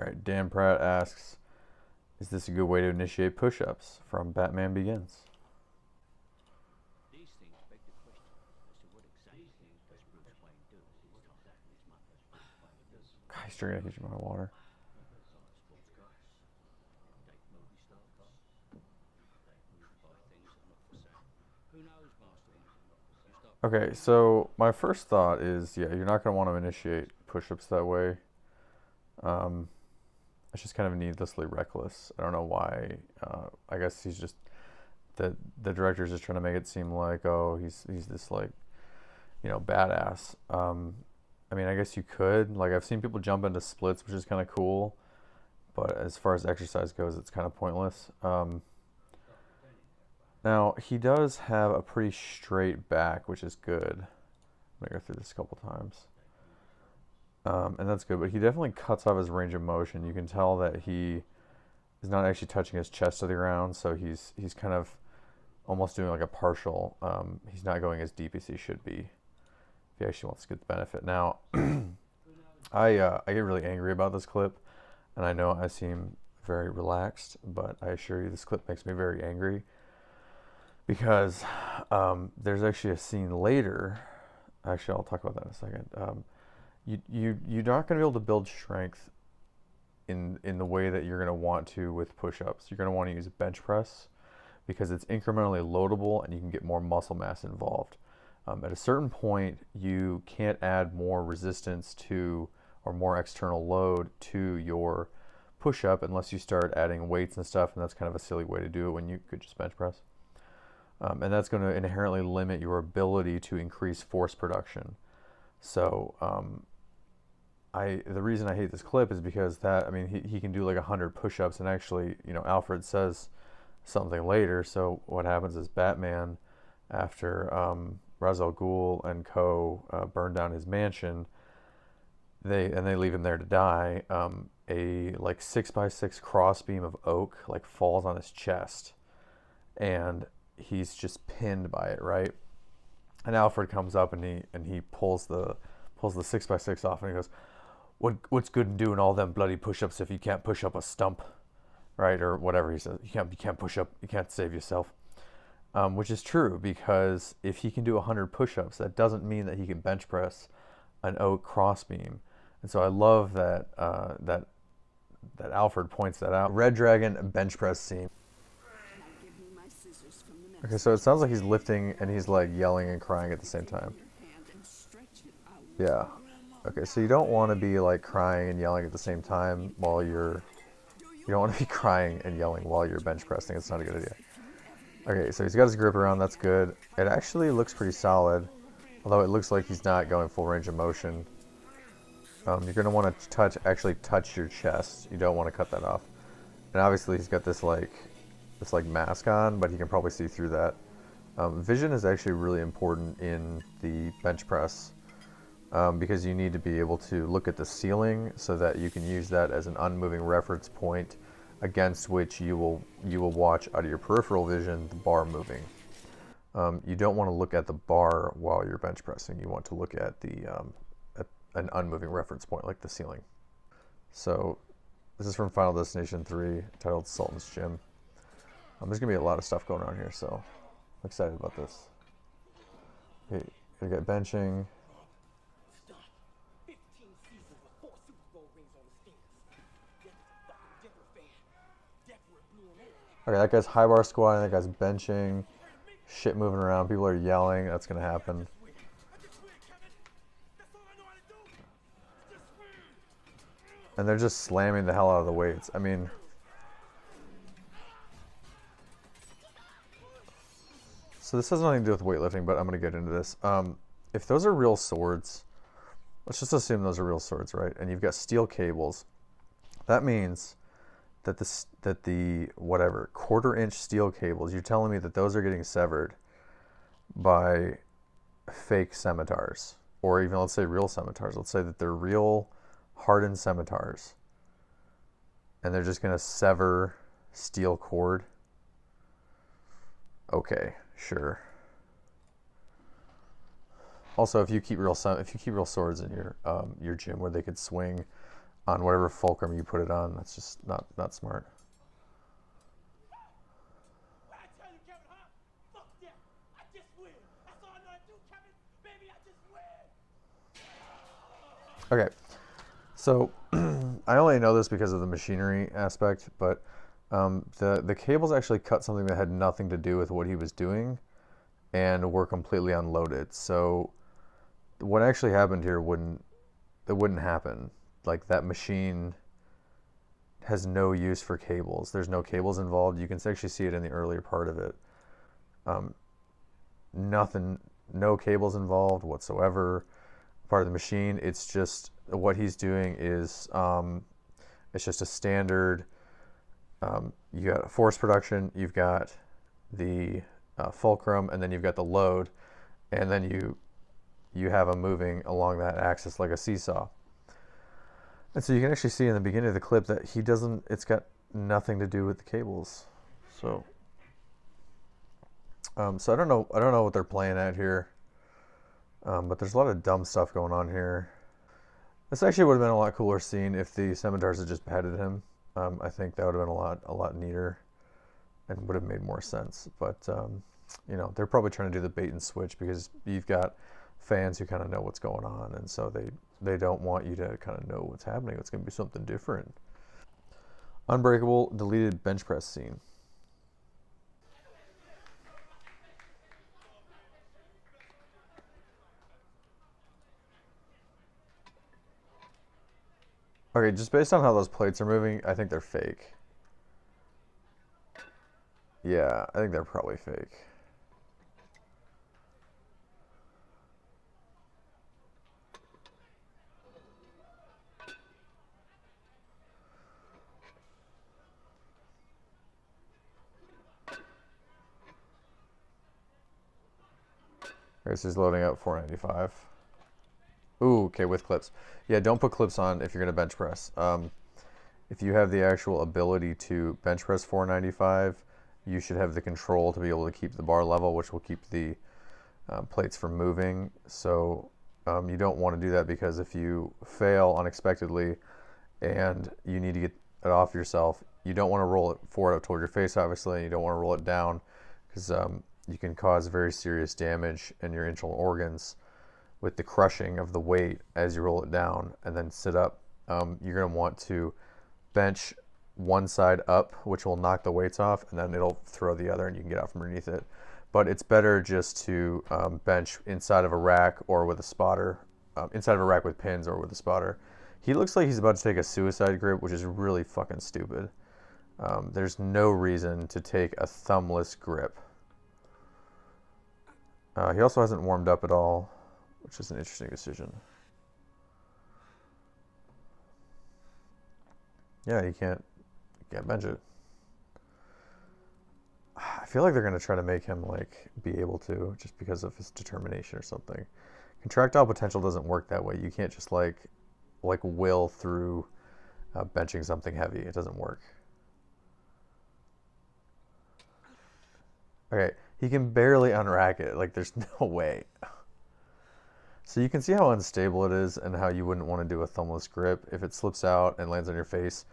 All right, Dan Pratt asks, is this a good way to initiate push-ups? From Batman Begins. God, he's drinking a huge amount of water. Okay, so my first thought is, yeah, you're not going to want to initiate push-ups that way. Um, it's just kind of needlessly reckless. I don't know why. I guess he's just the director's just trying to make it seem like, oh, he's this like, badass. I mean, I guess you could. Like, I've seen people jump into splits, which is kind of cool. But as far as exercise goes, it's kind of pointless. Now, he does have a pretty straight back, which is good. I'm going to go through this a couple times. And that's good, but he definitely cuts off his range of motion. You can tell that he is not actually touching his chest to the ground, so he's kind of almost doing like a partial. He's not going as deep as he should be if he actually wants to get the benefit. Now, I get really angry about this clip, and I know I seem very relaxed, but I assure you this clip makes me very angry because there's actually a scene later. Actually, I'll talk about that in a second. You're not going to be able to build strength in the way that you're going to want to with push-ups. You're going to want to use a bench press because it's incrementally loadable and you can get more muscle mass involved. At a certain point, you can't add more resistance to or more external load to your push-up unless you start adding weights and stuff, and that's kind of a silly way to do it when you could just bench press. And that's going to inherently limit your ability to increase force production. So the reason I hate this clip is because he can do like 100 push-ups, and actually, Alfred says something later. So what happens is Batman, after Ra's al Ghul and co. Burn down his mansion, they leave him there to die. A like 6x6 crossbeam of oak like falls on his chest, and he's just pinned by it, right? And Alfred comes up and he pulls the 6x6 off, and he goes, what's good in doing all them bloody push-ups if you can't push up a stump, right? Or whatever he says. You can't push up. You can't save yourself. Which is true, because if he can do 100 push-ups, that doesn't mean that he can bench press an oak crossbeam. And so I love that Alfred points that out. Red Dragon bench press scene. Okay, so it sounds like he's lifting and he's like yelling and crying at the same time. Yeah. Okay, so you don't want to be like crying and yelling at the same time while you don't want to be crying and yelling while you're bench pressing. It's not a good idea. Okay, so he's got his grip around, that's good. It actually looks pretty solid, although it looks like he's not going full range of motion. You're going to want to actually touch your chest. You don't want to cut that off. And obviously he's got this mask on, but he can probably see through that. Vision is actually really important in the bench press because you need to be able to look at the ceiling so that you can use that as an unmoving reference point against which you will watch out of your peripheral vision the bar moving. You don't want to look at the bar while you're bench pressing. You want to look at an unmoving reference point like the ceiling. So this is from Final Destination 3, titled Sultans Jim. There's going to be a lot of stuff going on here, so I'm excited about this. Okay, gonna get benching. Okay, that guy's high bar squatting, that guy's benching. Shit moving around, people are yelling, that's going to happen. And they're just slamming the hell out of the weights. I mean, so this has nothing to do with weightlifting, but I'm going to get into this. If those are real swords, let's just assume those are real swords, right? And you've got steel cables. That means that the whatever quarter-inch steel cables, you're telling me that those are getting severed by fake scimitars, or even let's say real scimitars. Let's say that they're real hardened scimitars, and they're just going to sever steel cord. Okay, sure. Also, if you keep real swords in your gym where they could swing on whatever fulcrum you put it on. That's just not smart. Okay, so I only know this because of the machinery aspect, but the cables actually cut something that had nothing to do with what he was doing and were completely unloaded. So what actually happened here wouldn't happen. Like, that machine has no use for cables. There's no cables involved. You can actually see it in the earlier part of it. Nothing, no cables involved whatsoever. Part of the machine. It's just what he's doing is it's just a standard. You got force production. You've got the fulcrum, and then you've got the load, and then you have them moving along that axis like a seesaw. And so you can actually see in the beginning of the clip that he doesn't. It's got nothing to do with the cables. So, so I don't know what they're playing at here. But there's a lot of dumb stuff going on here. This actually would have been a lot cooler scene if the Scimitars had just beheaded him. I think that would have been a lot neater and would have made more sense. But, you know, they're probably trying to do the bait and switch because you've got fans who kind of know what's going on. And so they don't want you to kind of know what's happening. It's going to be something different. Unbreakable deleted bench press scene. Okay, just based on how those plates are moving, I think they're fake. Yeah, I think they're probably fake. Okay, so he's loading up 495. Ooh, okay, with clips. Yeah, don't put clips on if you're going to bench press. If you have the actual ability to bench press 495, you should have the control to be able to keep the bar level, which will keep the plates from moving. So you don't want to do that, because if you fail unexpectedly and you need to get it off yourself, you don't want to roll it forward up toward your face, obviously, and you don't want to roll it down, because you can cause very serious damage in your internal organs with the crushing of the weight as you roll it down and then sit up. You're going to want to bench one side up, which will knock the weights off, and then it'll throw the other and you can get out from underneath it. But it's better just to bench inside of a rack or with a spotter, inside of a rack with pins or with a spotter. He looks like he's about to take a suicide grip, which is really fucking stupid. There's no reason to take a thumbless grip. He also hasn't warmed up at all, which is an interesting decision. Yeah, you can't bench it. I feel like they're going to try to make him like be able to, just because of his determination or something. Contractile potential doesn't work that way. You can't just like will through benching something heavy. It doesn't work. Okay, he can barely unrack it. Like, there's no way. So you can see how unstable it is and how you wouldn't want to do a thumbless grip. If it slips out and lands on your face,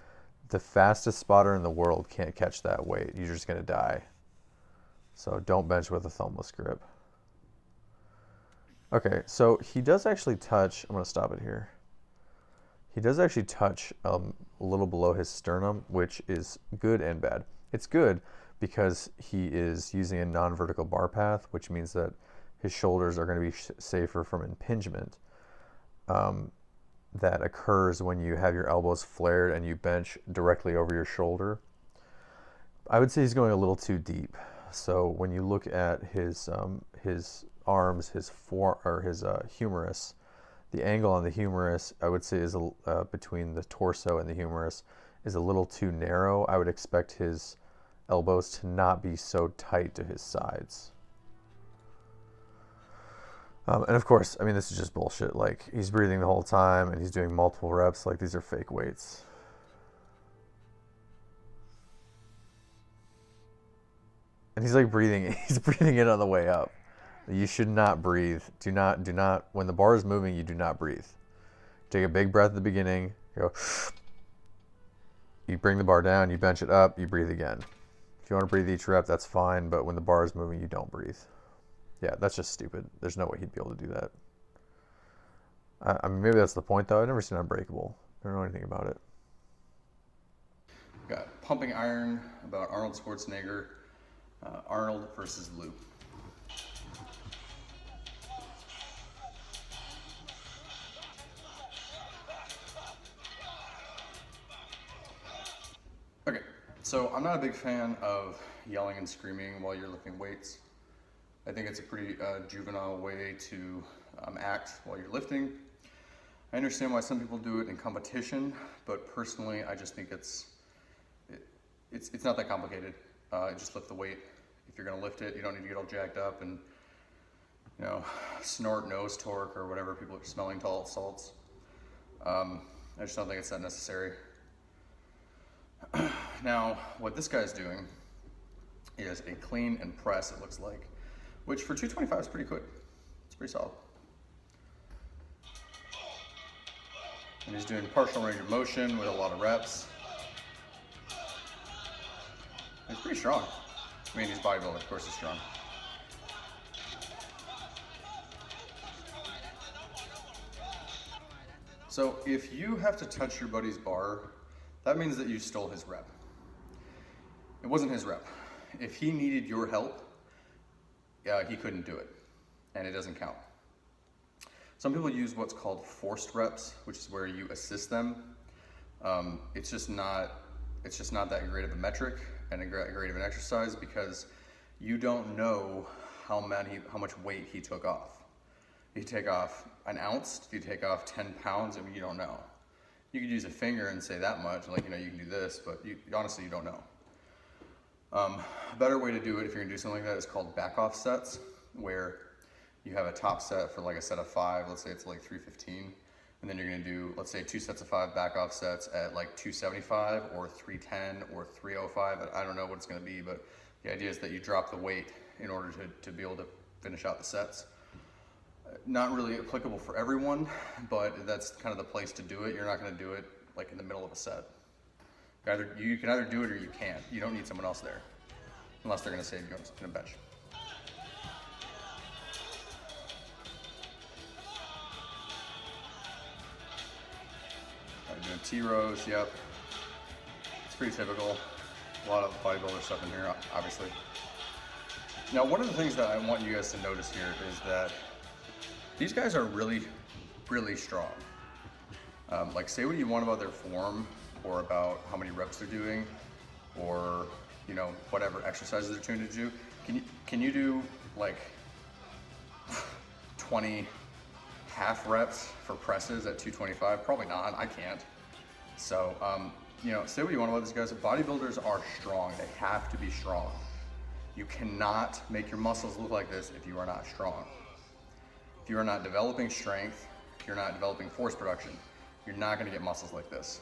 the fastest spotter in the world can't catch that weight. You're just going to die. So don't bench with a thumbless grip. Okay, so he does actually touch, I'm going to stop it here. He does actually touch a little below his sternum, which is good and bad. It's good because he is using a non-vertical bar path, which means that his shoulders are going to be safer from impingement. That occurs when you have your elbows flared and you bench directly over your shoulder. I would say he's going a little too deep. So when you look at his arms, his humerus, the angle on the humerus, I would say, is between the torso and the humerus is a little too narrow. I would expect his elbows to not be so tight to his sides. And of course, I mean, this is just bullshit. Like, he's breathing the whole time and he's doing multiple reps. Like, these are fake weights. And he's like breathing, he's breathing it on the way up. You should not breathe. Do not, when the bar is moving, you do not breathe. Take a big breath at the beginning. You're go. You bring the bar down, you bench it up, you breathe again. If you want to breathe each rep, that's fine, but when the bar is moving, you don't breathe. Yeah, that's just stupid. There's no way he'd be able to do that. I mean, maybe that's the point, though. I've never seen Unbreakable. I don't know anything about it. Got Pumping Iron about Arnold Schwarzenegger, Arnold versus Lou. Okay, so I'm not a big fan of yelling and screaming while you're lifting weights. I think it's a pretty juvenile way to act while you're lifting. I understand why some people do it in competition, but personally, I just think it's not that complicated. Just lift the weight. If you're gonna lift it, you don't need to get all jacked up and snort nose torque or whatever people are smelling salts. I just don't think it's that necessary. Now, what this guy's doing is a clean and press, it looks like, which for 225 is pretty good. It's pretty solid. And he's doing partial range of motion with a lot of reps. He's pretty strong. I mean, he's bodybuilder, of course he's strong. So if you have to touch your buddy's bar, that means that you stole his rep. It wasn't his rep. If he needed your help, he couldn't do it, and it doesn't count. Some people use what's called forced reps, which is where you assist them. It's just not that great of a metric and a great of an exercise because you don't know how much weight he took off. If you take off an ounce, if you take off 10 pounds, I mean, you don't know. You could use a finger and say that much, like, you can do this, but honestly, you don't know. A better way to do it if you're gonna do something like that is called back off sets, where you have a top set for like a set of 5, let's say it's like 315, and then you're gonna do, let's say 2 sets of 5 back off sets at like 275 or 310 or 305. I don't know what it's gonna be, but the idea is that you drop the weight in order to be able to finish out the sets. Not really applicable for everyone, but that's kind of the place to do it. You're not gonna do it like in the middle of a set. You can either do it or you can't. You don't need someone else there, unless they're gonna save you in a bench. Doing T-rows, yep. It's pretty typical. A lot of bodybuilder stuff in here, obviously. Now, one of the things that I want you guys to notice here is that these guys are really, really strong. Like, say what you want about their form or about how many reps they're doing or, whatever exercises they're tuned to do. Can you do like 20 half reps for presses at 225? Probably not, I can't. So, say what you want about these guys. Bodybuilders are strong, they have to be strong. You cannot make your muscles look like this if you are not strong. If you are not developing strength, if you're not developing force production, you're not gonna get muscles like this.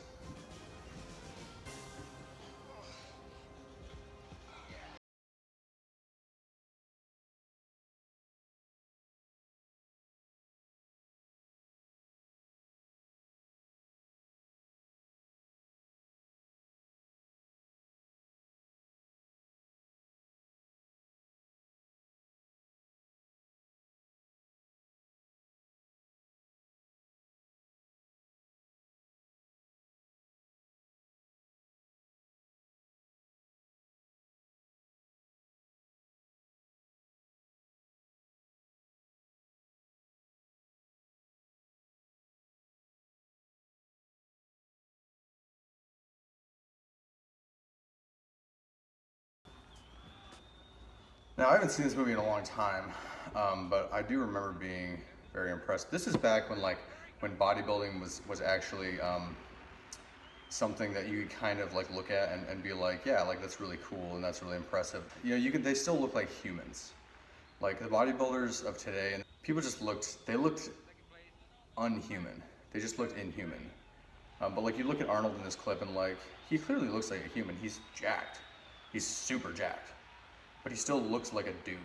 Now, I haven't seen this movie in a long time, but I do remember being very impressed. This is back when bodybuilding was actually something that you kind of like look at and be like, yeah, like that's really cool and that's really impressive. They still look like humans. Like the bodybuilders of today, and people just looked unhuman. They just looked inhuman. But like you look at Arnold in this clip and like, he clearly looks like a human. He's jacked. He's super jacked. But he still looks like a dude.